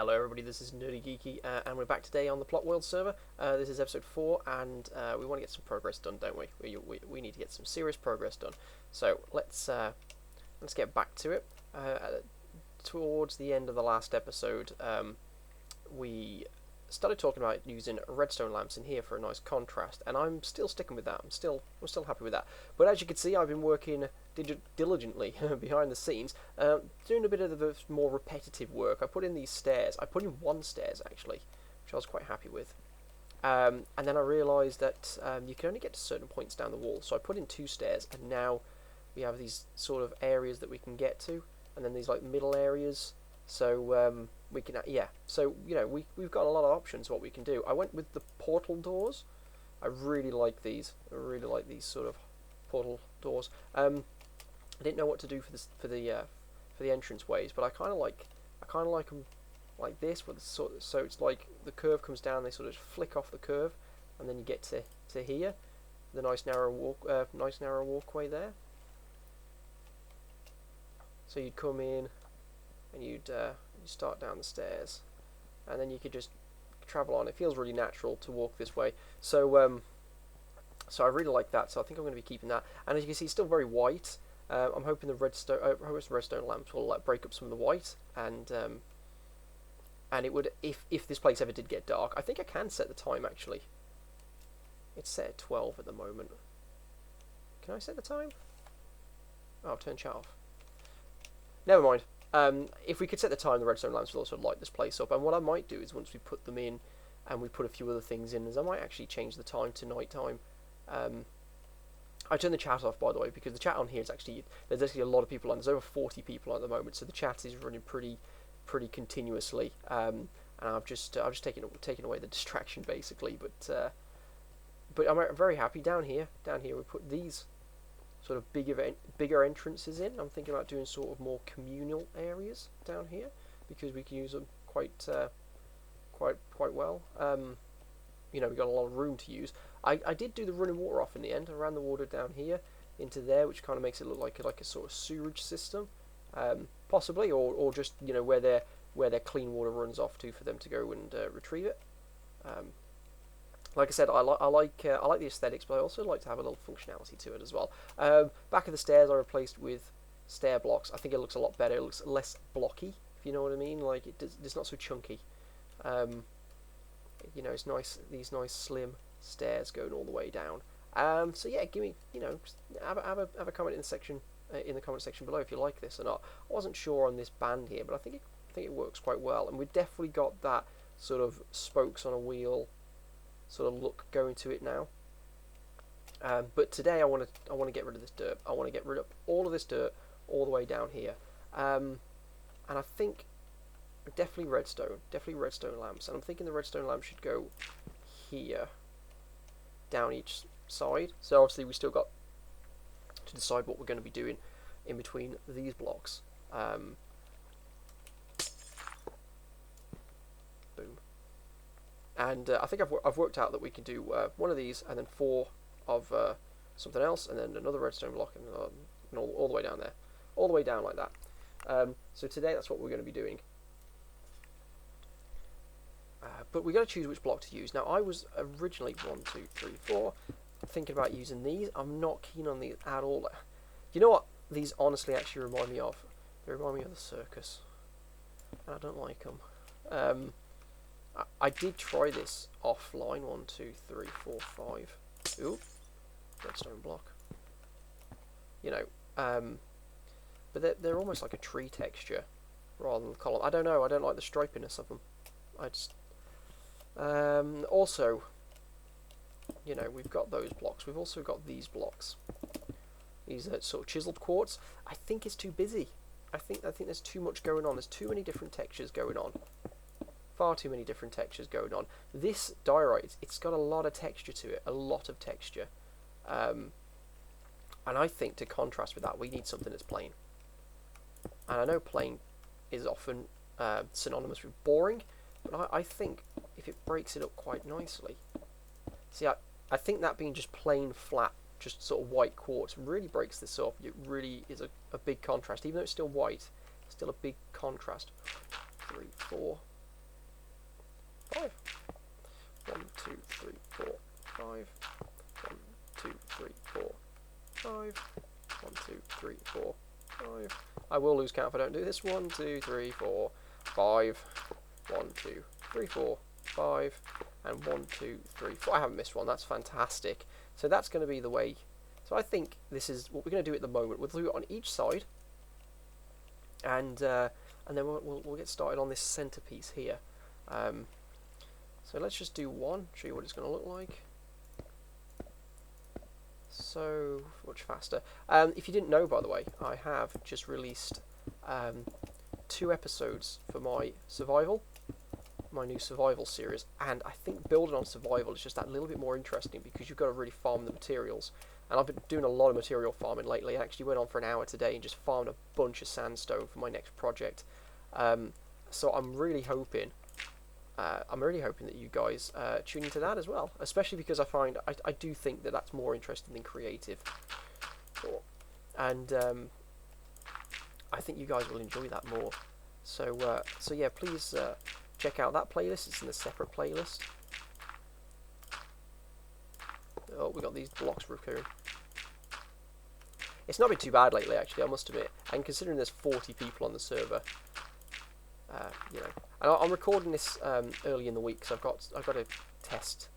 Hello everybody, this is Nerdy Geeky, and we're back today on the Plot World server. This is episode 4, and we want to get some progress done, don't we? We need to get some serious progress done. So let's get back to it. Towards the end of the last episode, we started talking about using redstone lamps in here for a nice contrast, and I'm still sticking with that. I'm still happy with that. But as you can see, I've been working diligently behind the scenes, doing a bit of the more repetitive work. I put in these stairs. I put in one stairs actually, which I was quite happy with. And then I realised that you can only get to certain points down the wall, so I put in 2 stairs, and now we have these sort of areas that we can get to, and then these like middle areas. So we can, so we've got a lot of options what we can do. I went with the portal doors. I really like these. I really like these sort of portal doors. I didn't know what to do for the entrance ways, but I kind of like them like this, with so it's like the curve comes down, they sort of flick off the curve, and then you get to here, the nice narrow walkway there. So you'd come in, and you'd start down the stairs, and then you could just travel on. It feels really natural to walk this way. So so I really like that. So I think I'm going to be keeping that. And as you can see, it's still very white. I'm hoping the redstone lamps will break up some of the white, and it would, if this place ever did get dark. I think I can set the time actually. It's set at 12 at the moment. Can I set the time? Oh, I've turned chat off. Never mind. If we could set the time, the redstone lamps will also light this place up. And what I might do is, once we put them in, and we put a few other things in, is I might actually change the time to night time. I turned the chat off, by the way, because the chat on here is there's actually a lot of people on. There's over 40 people on at the moment, so the chat is running pretty continuously. And I've just taken away the distraction basically. But I'm very happy down here. Down here we put these sort of bigger entrances in. I'm thinking about doing sort of more communal areas down here, because we can use them quite well. We've got a lot of room to use. I did do the running water off in the end. I ran the water down here into there, which kind of makes it look like a sort of sewerage system, possibly, or just where their clean water runs off to for them to go and retrieve it. Like I said, I like the aesthetics, but I also like to have a little functionality to it as well. Back of the stairs I replaced with stair blocks. I think it looks a lot better. It looks less blocky, if you know what I mean. Like it's not so chunky. It's nice. These nice slim stairs going all the way down. So yeah, give me have a comment in the section in the comment section below if you like this or not. I wasn't sure on this band here, but I think it works quite well, and we've definitely got that sort of spokes on a wheel sort of look going to it now. But today I want to get rid of this dirt. I want to get rid of all of this dirt all the way down here, and I think definitely redstone lamps. And I'm thinking the redstone lamp should go here, down each side. So obviously we still got to decide what we're going to be doing in between these blocks. Boom. And I think I've worked out that we can do one of these, and then 4 of something else, and then another redstone block, and all the way down there, all the way down like that. So today that's what we're going to be doing. But we got to choose which block to use. Now I was originally 1, 2, 3, 4 thinking about using these. I'm not keen on these at all. You know what? These honestly actually remind me of. They remind me of the circus, and I don't like them. I did try this offline. 1, 2, 3, 4, 5. Ooh, redstone block. But they're almost like a tree texture rather than the column. I don't know. I don't like the stripiness of them. I just also, we've got those blocks. We've also got these blocks. These sort of chiseled quartz. I think it's too busy. I think there's too much going on. There's too many different textures going on. Far too many different textures going on. This diorite, it's got a lot of texture to it. A lot of texture. And I think to contrast with that, we need something that's plain. And I know plain is often synonymous with boring, but I think if it breaks it up quite nicely. See, I think that being just plain flat, just sort of white quartz really breaks this up. It really is a big contrast. Even though it's still white, it's still a big contrast. 3, 4. 5. 1, 2, 3, 4, 5. 1, 2, 3, 4, 5. 1, 2, 3, 4, 5. I will lose count if I don't do this. 1, 2, 3, 4, 5. 1, 2, 3, 4, 5. And 1, 2, 3, 4. I haven't missed one. That's fantastic. So that's going to be the way. So I think this is what we're going to do at the moment. We'll do it on each side, and then we'll get started on this centerpiece here. So let's just do one. Show you what it's going to look like. So much faster. If you didn't know, by the way, I have just released 2 episodes for my new survival series, and I think building on survival is just that little bit more interesting because you've got to really farm the materials. And I've been doing a lot of material farming lately. I actually went on for an hour today and just farmed a bunch of sandstone for my next project. So I'm really hoping that you guys tune into that as well, especially because I do think that that's more interesting than creative, and I think you guys will enjoy that more. So yeah, please check out that playlist. It's in a separate playlist. Oh, we got these blocks recurring. It's not been too bad lately, actually, I must admit. And considering there's 40 people on the server, you know. And I'm recording this early in the week, so I've got to test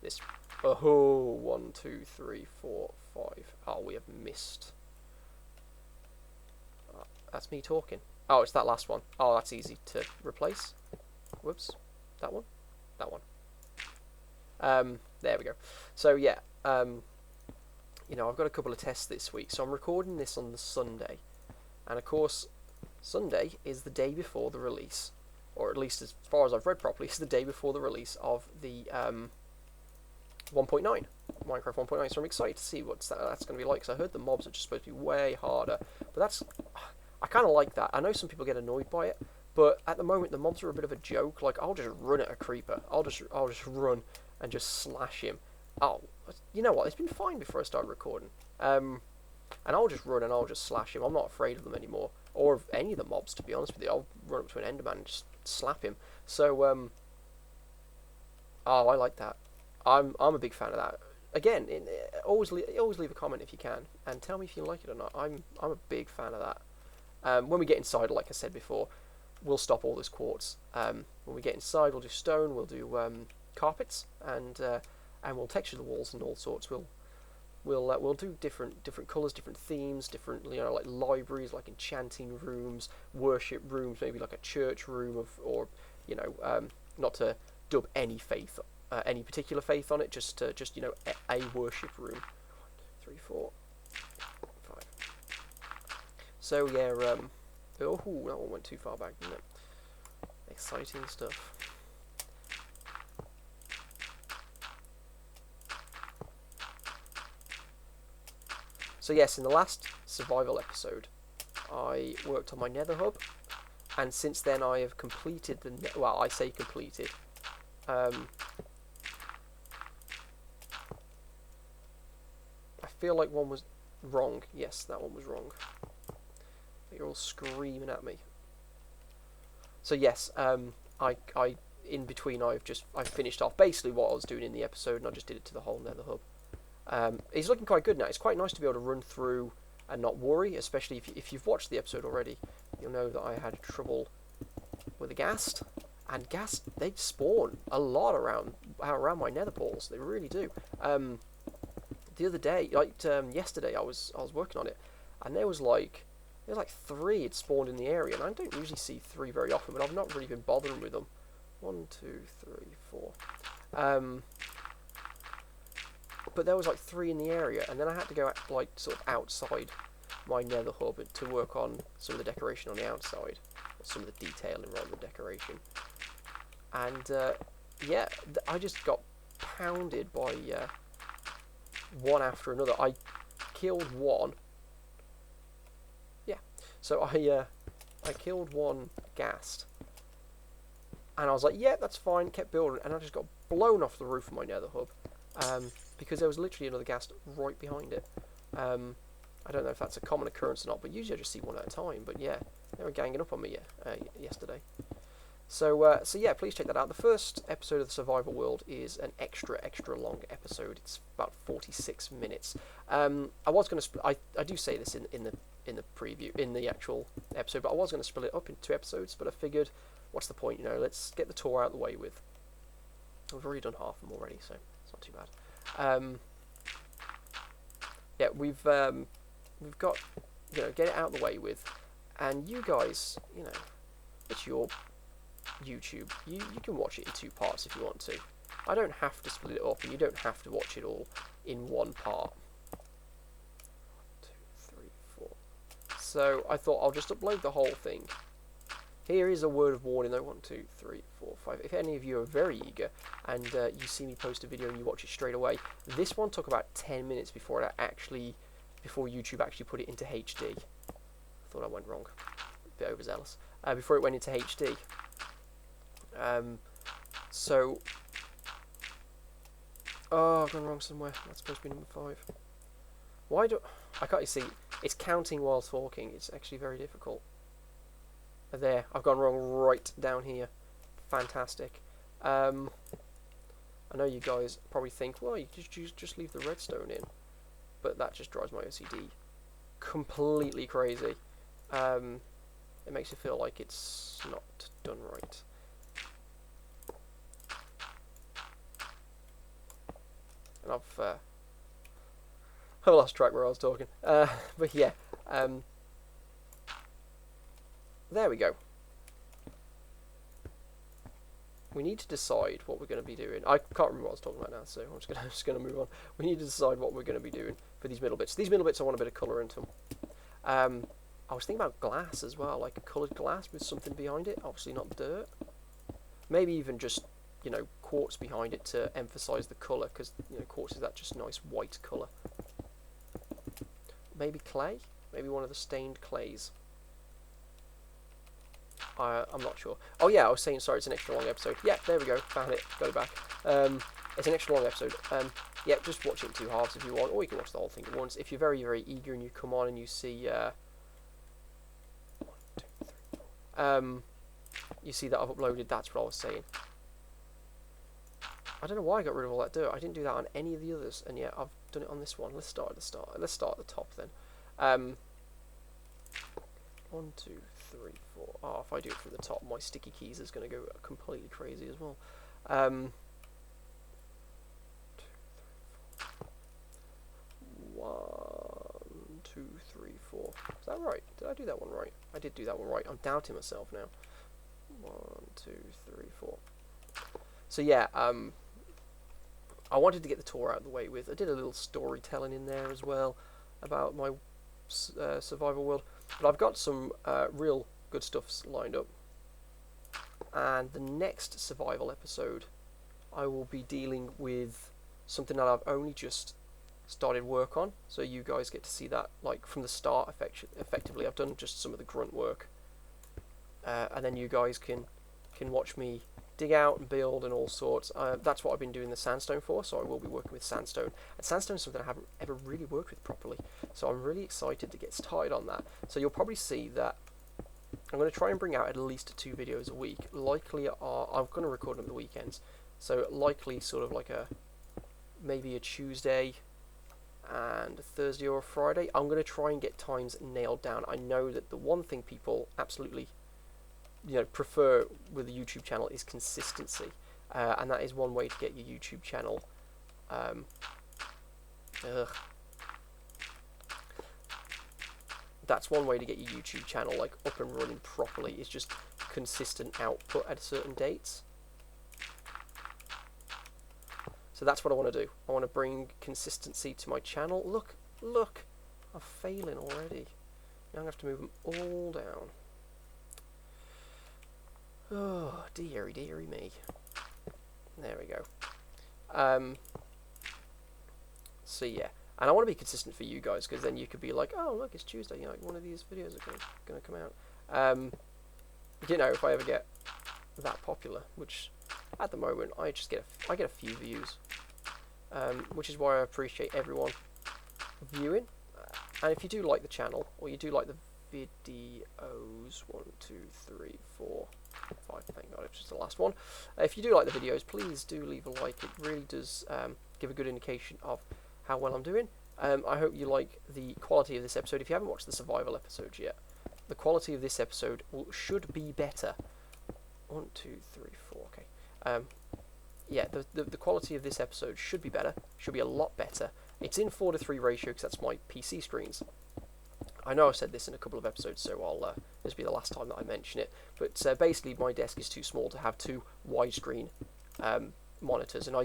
this. Oh, 1, 2, 3, 4, 5. Oh, we have missed. That's me talking. Oh, it's that last one. Oh, that's easy to replace. Whoops. That one. That one. There we go. So yeah, you know, I've got a couple of tests this week, so I'm recording this on the Sunday, and of course, Sunday is the day before the release, or at least as far as I've read properly, it's the day before the release of the 1.9, Minecraft 1.9. So I'm excited to see what that's going to be like. Because I heard the mobs are just supposed to be way harder, but I kind of like that. I know some people get annoyed by it, but at the moment the mobs are a bit of a joke. Like I'll just run at a creeper. I'll just run and just slash him. Oh, you know what? It's been fine before I started recording. And I'll just run and I'll just slash him. I'm not afraid of them anymore, or of any of the mobs, to be honest with you. I'll run up to an enderman and just slap him. So oh, I like that. I'm a big fan of that. Again, always leave a comment if you can, and tell me if you like it or not. I'm a big fan of that. When we get inside, like I said before, we'll stop all this quartz. When we get inside, we'll do stone. We'll do carpets, and we'll texture the walls and all sorts. We'll do different colours, different themes, different, you know, like libraries, like enchanting rooms, worship rooms, maybe like a church room or you know, not to dub any faith, any particular faith on it, just you know, a worship room. 1, 2, 3, 4, 5. So yeah, oh, that one went too far back, didn't it? Exciting stuff. So yes, in the last survival episode, I worked on my nether hub, and since then I have completed well, I say completed. I feel like one was wrong. Yes, that one was wrong. You're all screaming at me. So yes, I in between I finished off basically what I was doing in the episode, and I just did it to the whole nether hub. It's looking quite good now. It's quite nice to be able to run through and not worry, especially if you've watched the episode already. You'll know that I had trouble with a ghast, and ghast, they spawn a lot around my nether portals. They really do. The other day, like yesterday, I was working on it, and there was like 3 had spawned in the area, and I don't usually see 3 very often, but I've not really been bothering with them. 1, 2, 3, 4. But there was like 3 in the area, and then I had to go like sort of outside my nether hub to work on some of the decoration on the outside, or some of the detailing rather than the decoration. And yeah, I just got pounded by one after another. I killed one. Yeah, so I killed one ghast, and I was like, yeah, that's fine. Kept building, and I just got blown off the roof of my nether hub. Because there was literally another ghast right behind it. I don't know if that's a common occurrence or not, but usually I just see one at a time. But yeah, they were ganging up on me yesterday. So yeah, please check that out. The first episode of the Survival World is an extra long episode. It's about 46 minutes. I was going to I do say this in the preview, in the actual episode, but I was going to split it up into 2 episodes, but I figured, what's the point? Let's get the tour out of the way with. We've already done half of them already, so it's not too bad. Yeah, we've got, get it out of the way with, and you guys, it's your YouTube. You can watch it in 2 parts if you want to. I don't have to split it up, and you don't have to watch it all in one part. 1, 2, 3, 4. So I thought I'll just upload the whole thing. Here is a word of warning though. 1, 2, 3, 4, 5. If any of you are very eager and you see me post a video and you watch it straight away, this one took about 10 minutes before YouTube actually put it into HD. I thought I went wrong. A bit overzealous. Before it went into HD. Oh, I've gone wrong somewhere. That's supposed to be number 5. I can't see? It's counting while talking. It's actually very difficult. There, I've gone wrong right down here. Fantastic. I know you guys probably think, well, you just leave the redstone in, but that just drives my OCD completely crazy. It makes you feel like it's not done right. And I've lost track where I was talking. But yeah, there we go. We need to decide what we're going to be doing. I can't remember what I was talking about now, so I'm just going to move on. We need to decide what we're going to be doing for these middle bits. These middle bits, I want a bit of colour into them. I was thinking about glass as well, like a coloured glass with something behind it. Obviously not dirt. Maybe even just, quartz behind it to emphasise the colour, because quartz is that just nice white colour. Maybe clay. Maybe one of the stained clays. I'm not sure. Oh yeah, I was saying, sorry, it's an extra long episode. Yeah, there we go, found it, got it back. It's an extra long episode. Yeah, just watch it in 2 halves if you want, or you can watch the whole thing at once. If you're very, very eager and you come on and you see, 1, 2, 3, 4. You see that I've uploaded, that's what I was saying. I don't know why I got rid of all that dirt. I didn't do that on any of the others, and yet I've done it on this one. Let's start at the start. Let's start at the top then. 1, 2, 3, 4. Oh, if I do it from the top, my sticky keys is going to go completely crazy as well. 2, 3, 4. 1, 2, 3, 4. Is that right? Did I do that one right? I did do that one right. I'm doubting myself now. 1, 2, 3, 4. So yeah, I wanted to get the tour out of the way with. I did a little storytelling in there as well about my survival world. But I've got some real good stuff lined up. And the next survival episode, I will be dealing with something that I've only just started work on. So you guys get to see that like from the start effectively. I've done just some of the grunt work. And then you guys can watch me dig out and build and all sorts. That's what I've been doing the sandstone for, so I will be working with sandstone. And sandstone is something I haven't ever really worked with properly, so I'm really excited to get started on that. So you'll probably see that I'm going to try and bring out at least 2 videos a week. Likely I'm going to record them at the weekends, so likely sort of like maybe a Tuesday and a Thursday or a Friday. I'm going to try and get times nailed down. I know that the one thing people absolutely prefer with a YouTube channel is consistency, and that is one way to get your YouTube channel that's one way to get your YouTube channel like up and running properly, is just consistent output at certain dates. So that's what I want to do. I want to bring consistency to my channel. Look, I'm failing already. Now I'm going to have to move them all down. Oh, dearie me. There we go. So yeah, and I want to be consistent for you guys, because then you could be like, oh look, it's Tuesday, like one of these videos are going to come out. If I ever get that popular, which at the moment I get a few views, which is why I appreciate everyone viewing. And if you do like the channel, or you do like the videos. 1, 2, 3, 4, 5. Thank God, it's just the last one. If you do like the videos, please do leave a like. It really does give a good indication of how well I'm doing. I hope you like the quality of this episode. If you haven't watched the survival episodes yet, the quality of this episode should be better. 1, 2, 3, 4. Okay. Yeah, the quality of this episode should be better. Should be a lot better. It's in 4:3 ratio because that's my PC screens. I know I've said this in a couple of episodes, so this will be the last time that I mention it. But basically, my desk is too small to have two widescreen monitors, and I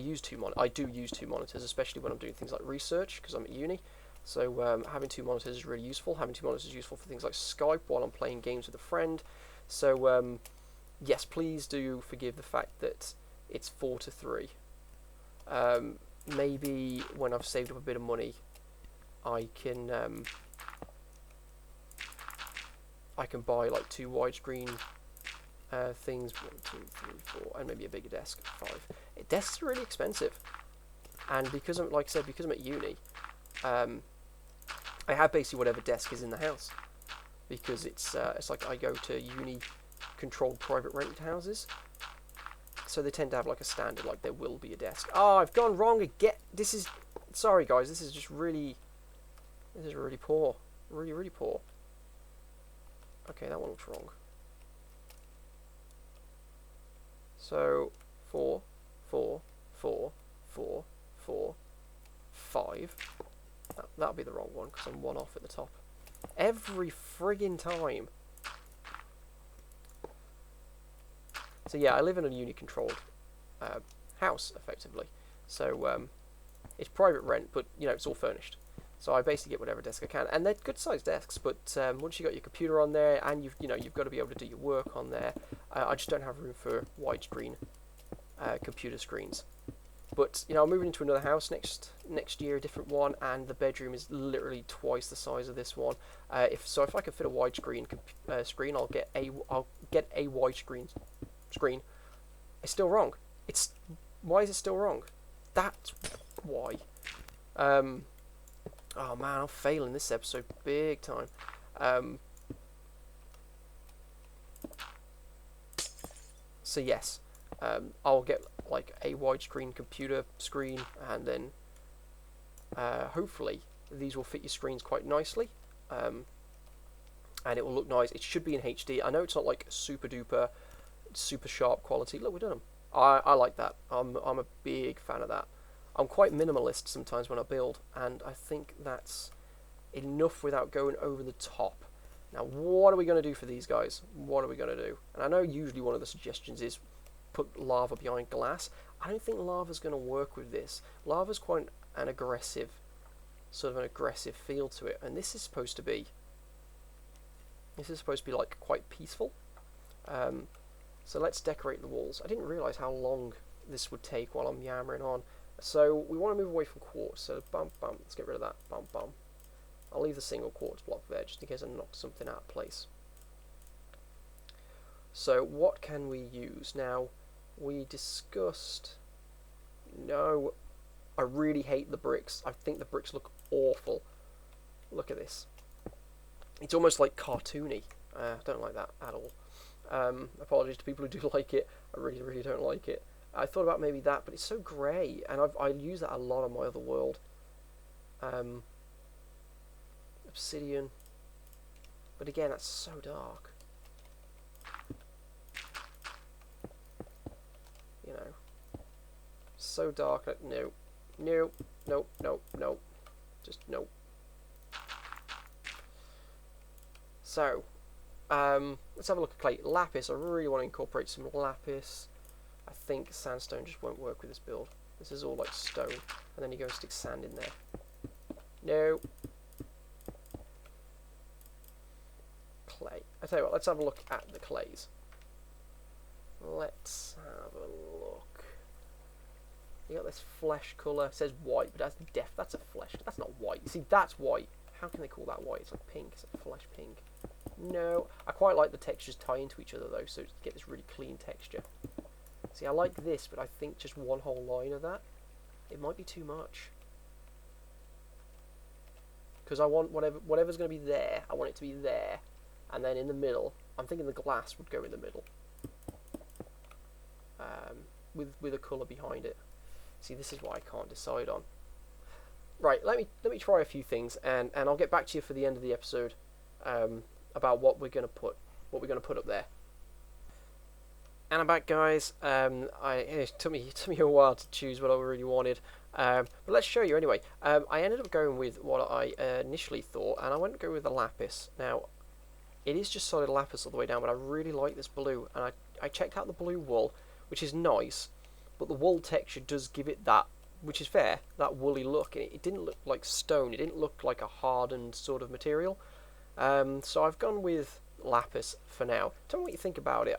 do use two monitors, especially when I'm doing things like research because I'm at uni. So having two monitors is really useful. Having two monitors is useful for things like Skype while I'm playing games with a friend. So yes, please do forgive the fact that it's 4:3. Maybe when I've saved up a bit of money, I can buy like two widescreen things. 1, 2, 3, 4, and maybe a bigger desk. 5. Desks are really expensive, and because I'm at uni, I have basically whatever desk is in the house because it's like I go to uni controlled private rent houses, so they tend to have like a standard, like there will be a desk. Oh, I've gone wrong again. Sorry guys, this is really poor, really poor. Okay, that one looks wrong. So 4, 4, 4, 4, 4, 5. That'll be the wrong one because I'm one off at the top every friggin' time. So yeah, I live in a uni-controlled house, effectively. So it's private rent, but you know it's all furnished. So I basically get whatever desk I can, and they're good-sized desks. But once you got your computer on there, and you've got to be able to do your work on there, I just don't have room for widescreen computer screens. But I'm moving into another house next year, a different one, and the bedroom is literally twice the size of this one. If I can fit a widescreen screen, I'll get a widescreen screen. It's still wrong. Why is it still wrong? That's why. Oh man, I'm failing this episode big time. So yes, I'll get like a widescreen computer screen, and then hopefully these will fit your screens quite nicely, and it will look nice. It should be in HD. I know it's not like super duper, super sharp quality. Look, we've done them. I like that. I'm a big fan of that. I'm quite minimalist sometimes when I build, and I think that's enough without going over the top. Now, what are we going to do for these guys? What are we going to do? And I know usually one of the suggestions is put lava behind glass. I don't think lava's going to work with this. Lava's quite an aggressive feel to it, and this is supposed to be like quite peaceful. So let's decorate the walls. I didn't realise how long this would take while I'm yammering on. So we want to move away from quartz. So bum. Let's get rid of that. Bum. I'll leave the single quartz block there just in case I knock something out of place. So what can we use? Now, we discussed... No, I really hate the bricks. I think the bricks look awful. Look at this. It's almost like cartoony. I don't like that at all. Apologies to people who do like it. I really don't like it. I thought about maybe that, but it's so grey, and I use that a lot on my other world. Obsidian. But again, that's so dark. So dark. No. Just no. So, let's have a look at clay. Lapis. I really want to incorporate some lapis. I think sandstone just won't work with this build. This is all like stone, and then you go and stick sand in there. No. Clay. I tell you what, let's have a look at the clays. Let's have a look. You got this flesh colour. It says white, but that's a flesh. That's not white. You see, that's white. How can they call that white? It's like pink. It's like flesh pink. No. I quite like the textures tie into each other though, so you get this really clean texture. See, I like this, but I think just one whole line of that, it might be too much. Because I want whatever's going to be there, I want it to be there. and then in the middle, I'm thinking the glass would go in the middle, with a colour behind it. See, this is what I can't decide on. Right, let me try a few things, and I'll get back to you for the end of the episode, about what we're gonna put up there. And I'm back, guys. It took me a while to choose what I really wanted, but let's show you anyway. I ended up going with what I initially thought, and I went to go with the lapis. Now, it is just solid lapis all the way down, but I really like this blue, and I checked out the blue wool, which is nice, but the wool texture does give it that, which is fair, that woolly look. It didn't look like stone. It didn't look like a hardened sort of material. So I've gone with lapis for now. Tell me what you think about it.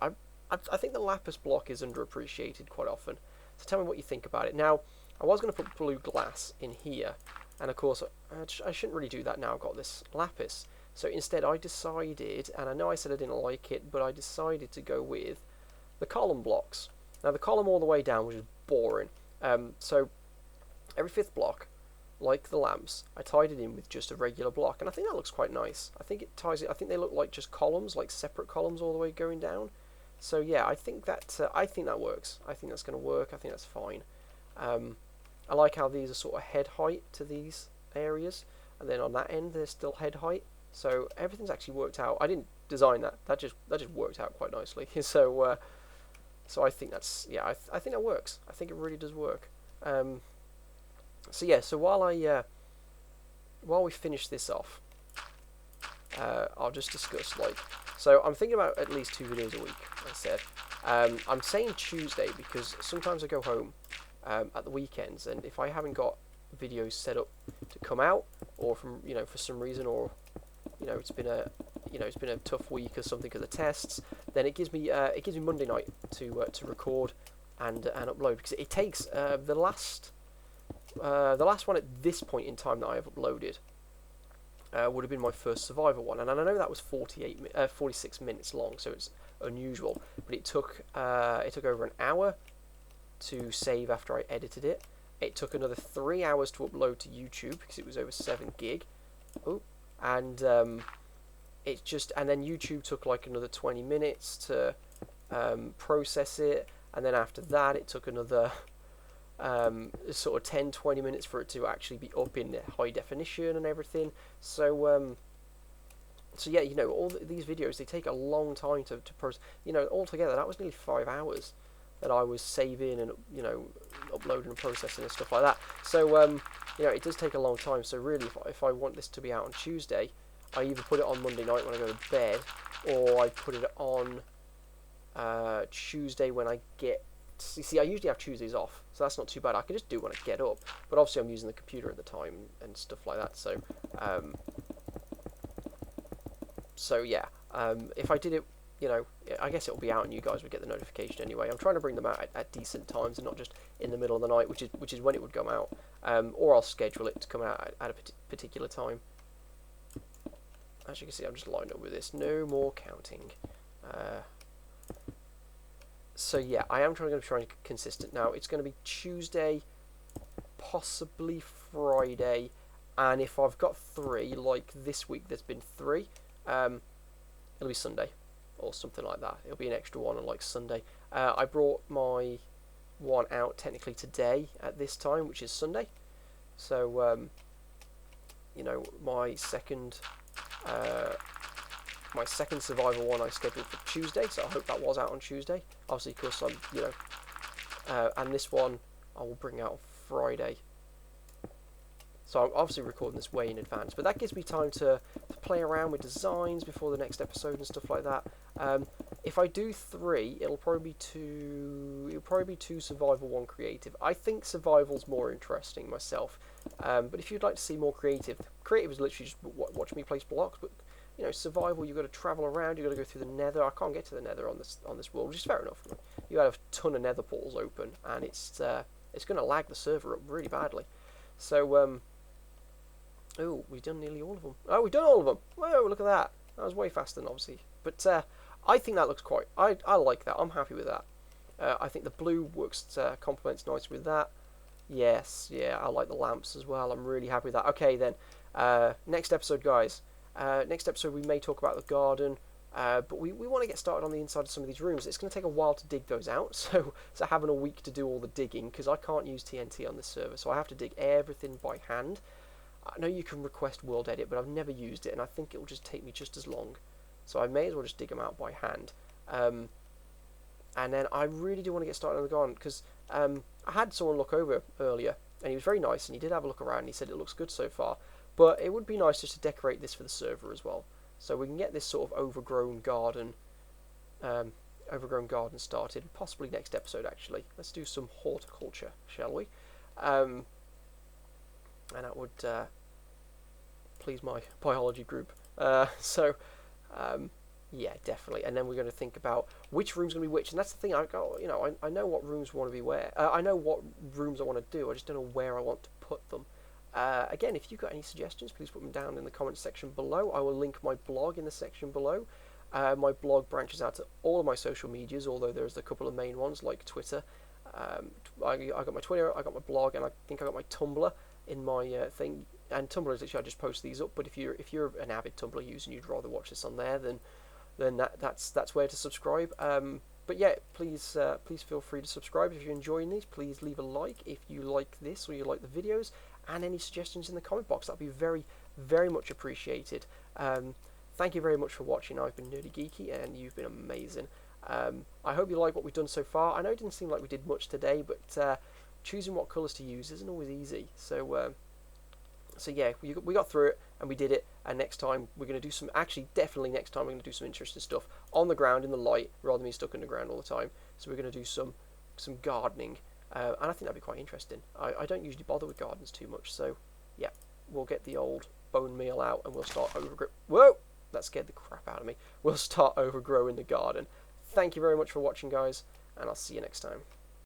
I think the lapis block is underappreciated quite often. So tell me what you think about it. Now, I was going to put blue glass in here, and of course I shouldn't really do that now. I've got this lapis. So instead I decided, and I know I said I didn't like it, but I decided to go with the column blocks. Now the column all the way down was just boring. So every fifth block, like the lamps, I tied it in with just a regular block, and I think that looks quite nice. I think it ties it. I think they look like just columns, like separate columns all the way going down. So yeah, I think that works. I think that's going to work. I think that's fine. I like how these are sort of head height to these areas, and then on that end they're still head height. So everything's actually worked out. I didn't design that. That just worked out quite nicely. So so I think that's, yeah, I think that works. I think it really does work. So yeah, so while we finish this off, I'll just discuss, so I'm thinking about at least 2 videos a week, I said. I'm saying Tuesday because sometimes I go home at the weekends, and if I haven't got videos set up to come out, or from, for some reason, or it's been a tough week or something because of tests, then it gives me Monday night to record and upload, because it takes the last one at this point in time that I have uploaded would have been my first survival one, and I know that was 46 minutes long, so it's unusual, but it took over an hour to save after I edited it. It took another 3 hours to upload to YouTube because it was over 7 gig. Oh, and it's just, and then YouTube took like another 20 minutes to process it, and then after that it took another sort of 10-20 minutes for it to actually be up in high definition and everything. So so yeah, all these videos, they take a long time to process. Altogether that was nearly 5 hours that I was saving and uploading and processing and stuff like that. So it does take a long time. So really, if I want this to be out on Tuesday, I either put it on Monday night when I go to bed, or I put it on Tuesday when I get. See, I usually have Tuesdays off, so that's not too bad. I can just do it when I get up, but obviously I'm using the computer at the time and stuff like that. So so yeah, if I did it, I guess it'll be out and you guys would get the notification anyway. I'm trying to bring them out at decent times and not just in the middle of the night, which is when it would come out, or I'll schedule it to come out at a particular time. As you can see, I'm just lined up with this. No more counting. So yeah, I am going to try and be consistent. Now, it's going to be Tuesday, possibly Friday, and if I've got 3, like this week there's been 3, it'll be Sunday, or something like that. It'll be an extra one on like Sunday. I brought my one out technically today at this time, which is Sunday. So, my second survival one I scheduled for Tuesday, so I hope that was out on Tuesday. Obviously, because I'm, and this one I will bring out on Friday. So I'm obviously recording this way in advance, but that gives me time to play around with designs before the next episode and stuff like that. If I do 3, it'll probably be 2. It'll probably be 2 survival, 1 creative. I think survival's more interesting myself, but if you'd like to see more creative is literally just watch me place blocks. But survival, you've got to travel around. You've got to go through the Nether. I can't get to the Nether on this world, which is fair enough. You have a ton of Nether portals open, and it's going to lag the server up really badly. So oh, we've done nearly all of them. Oh, we've done all of them. Whoa, look at that. That was way faster than obviously. But I think that looks quite. I like that. I'm happy with that. I think the blue works complements nice with that. Yes, yeah, I like the lamps as well. I'm really happy with that. Okay, then next episode, guys. Next episode we may talk about the garden, but we want to get started on the inside of some of these rooms. It's going to take a while to dig those out, so having a week to do all the digging, because I can't use TNT on this server, so I have to dig everything by hand. I know you can request world edit, but I've never used it, and I think it will just take me just as long. So I may as well just dig them out by hand. And then I really do want to get started on the garden, because I had someone look over earlier, and he was very nice, and he did have a look around, and he said it looks good so far. But it would be nice just to decorate this for the server as well. So we can get this sort of overgrown garden started, possibly next episode actually. Let's do some horticulture, shall we? And that would please my biology group. Yeah, definitely. And then we're going to think about which room's going to be which, and that's the thing. I know what rooms want to be where. I know what rooms I want to do. I just don't know where I want to put them. Again, if you've got any suggestions, please put them down in the comments section below. I will link my blog in the section below. My blog branches out to all of my social medias, although there's a couple of main ones like Twitter. I got my Twitter, I got my blog, and I think I got my Tumblr in my thing. And Tumblr is literally I just post these up. But if you're an avid Tumblr user and you'd rather watch this on there, then that's where to subscribe. But yeah, please feel free to subscribe if you're enjoying these. Please leave a like if you like this or you like the videos, and any suggestions in the comment box. That'd be very, very much appreciated. Thank you very much for watching. I've been Nerdy Geeky, and you've been amazing. I hope you like what we've done so far. I know it didn't seem like we did much today, but choosing what colours to use isn't always easy. So yeah, we got through it, and we did it, and next time we're going to do some, actually definitely next time we're going to do some interesting stuff on the ground in the light, rather than being stuck underground all the time. So we're going to do some gardening, and I think that'd be quite interesting. I don't usually bother with gardens too much, so yeah, we'll get the old bone meal out, and we'll start whoa, that scared the crap out of me. We'll start overgrowing the garden. Thank you very much for watching, guys, and I'll see you next time.